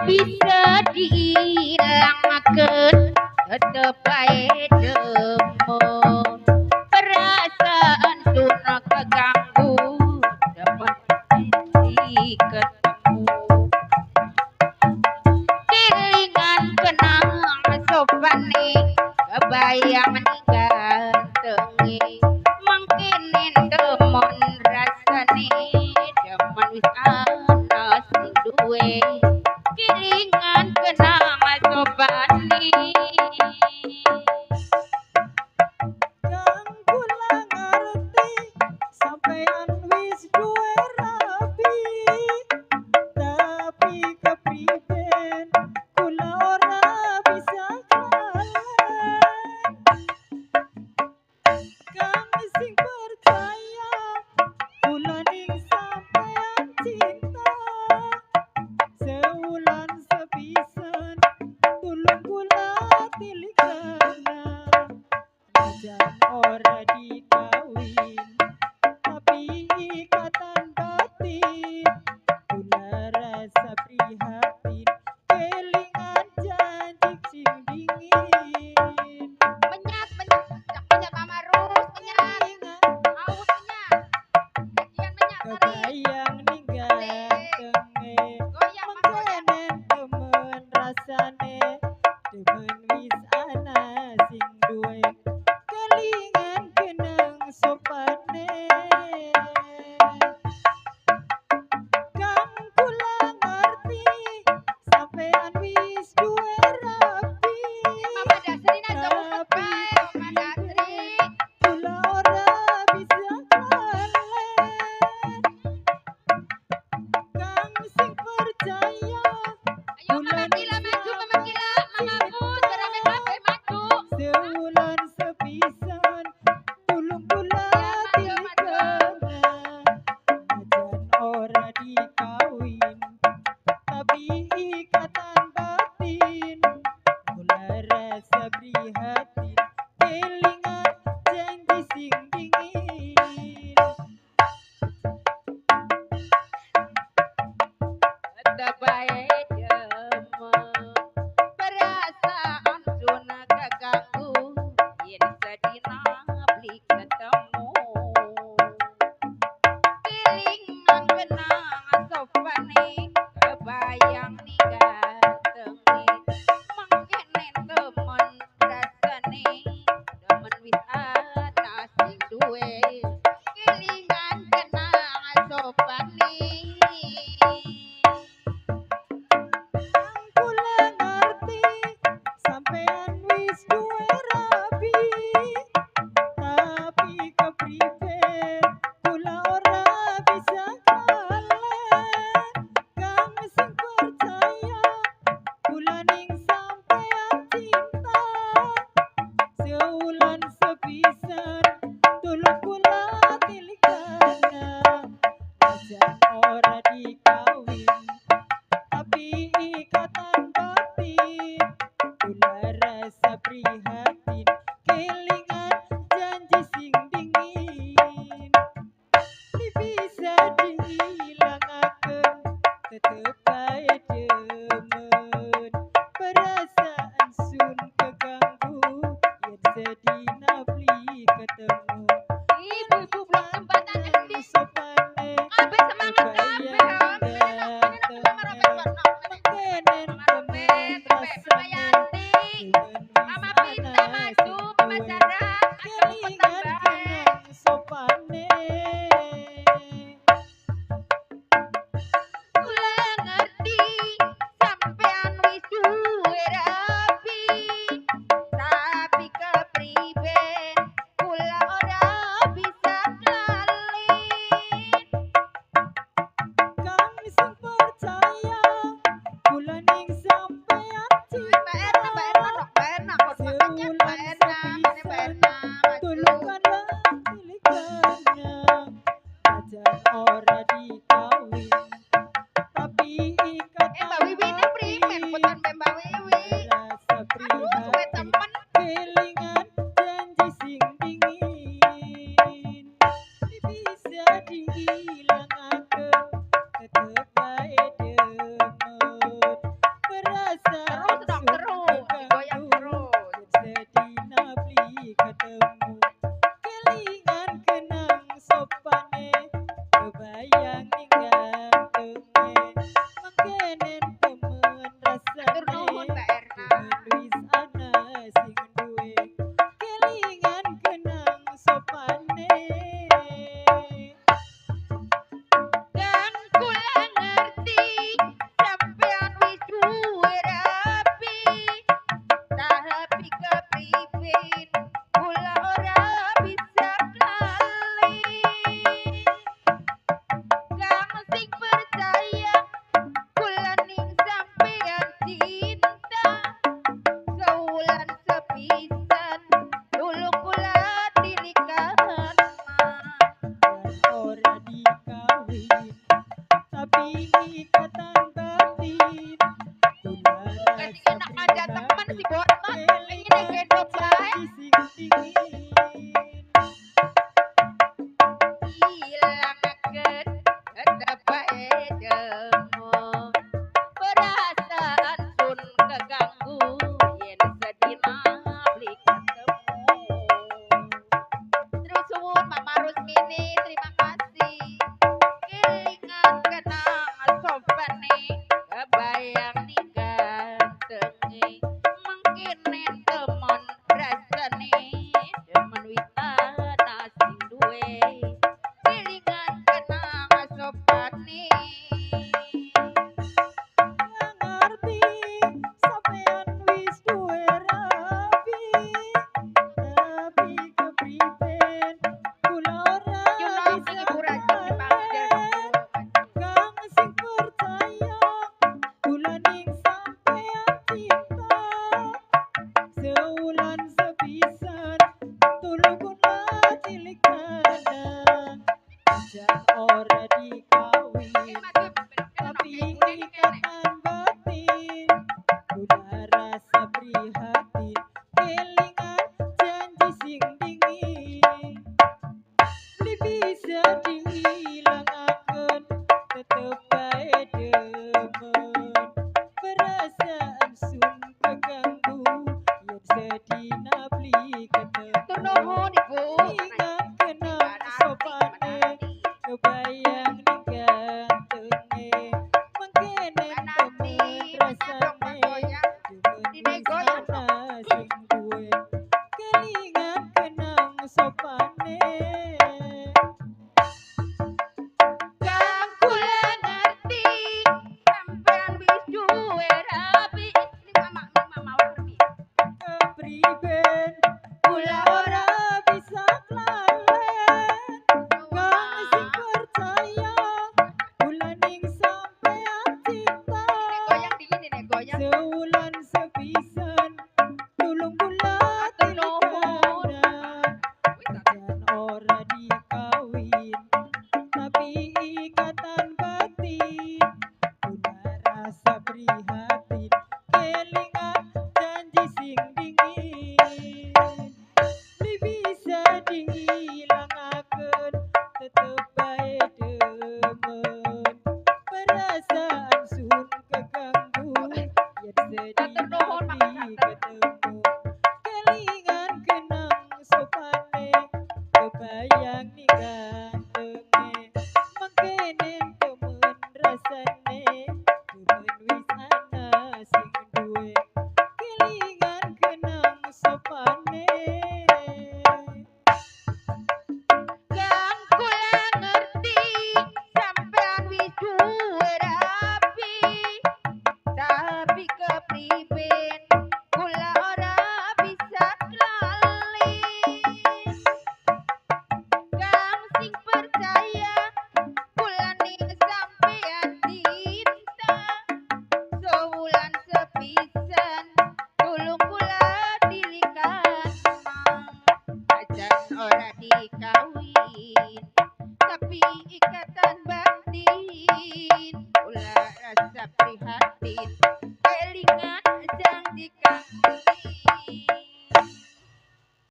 bisa diilangkeun tetep bae demo perasaan tuna keganggu dapat ketemu kelingan kenang sopane kebayang digantengi mangkene demon rasane demen wis ana sing duwe kelingan kenang sopane ora dikawin tapi ikatan batin kula rasa prihatin kelingan janji sing dingin menyat Mama Rus menyat aus menyat kajian menyat kebayang ninggantenge mangkene temen rasane demen wis ana sing duwe kelingan kenang sopane kang kula ngerti sampean wis duwe rapi Mama Dasrina jauh bae Mama Dasri kula ora bisa kalen kang sing percaya ayo Mama Gila maju Mama Gila Mama Put berame kabeh maju sewulan sepisan tulung kula tilikana ajan ora dikawin tapi ikatan batin kula rasa prihatin kelingan janji sing dingin tetep bae demo perasaan tuna keganggu yen sedina beli ketemu kelingan kenang sopane kebayang digantengi mangkene temen rasane demen wis ana sing duwe kelingan kenang sopane kula ngerti sampean wis duwe rapi tapi kepribe kula ora bisa kalen kang sing percaya kula ning sampean cinta sewulan sepisan tulung kula tilikana ajan ikatan batin, kula Kasih rasa enak aja temen si prihatin, botot. Pengen kelingan gendong bae. janji sing dingin. Ilangakeun tetep bae demo. Perasaan sun keganggu yen sedina beli ketemu. Terus suwun Mama Rusmini, terima kasih. Kelingan kenang sopane kebayang di gantenge. Mangkene temon rasane demen wisana sing duwe. Kelingan kenang sopane. Ngerti sampean wis duwe rapi, tapi kepriben kula ora Junong bisa Ibu Rajung dipanggil. kang sing percaya kula ning sampean cinta, sewulan sepisan tulung kula cilik tenang, jan ora dikawin tapi ikatan batin, kula rasa prihatin, kelingan janji sing dingin, beli bisa diilangaken, tetep bae demen, perasaan sun keganggu, yen sedina beli ketemu, Nuhun Ibu. ingat kenang sopane, kebayang ning gantenge, mangkene temen rasane, demen wisana sing duwe, kelingan kenang sopane. Kang kula ngerti sampean wis duwe rapi. Ini mama Warni. Kepriben kula ora bisa klalen, kang sing percaya kula ning sampean cinta, Goyang dingin ini goyang. sewulan sepisan tulung kula tilikanan, jan ora dikawin tapi ikatan batin, kula rasa prihatin, kelingan janji sing dingin, beli bisa diilangaken, tetep bae demen, perasaan sun keganggu, yen sedina beli ketemu, kelingan kenang sopane, kebayang ning gantenge, mangkene temen rasane, demen wisana sing duwe, kelingan kenang sopane. Kang kula ngerti sampean wis duwe rapi. Tapi kepriben kula ora bisa klalin. Kang sing percaya kula ning sampean cinta, sewulan sepisan tulung kula dilikan ajan ora dikawin tapi ikatan batin kula rasa prihatin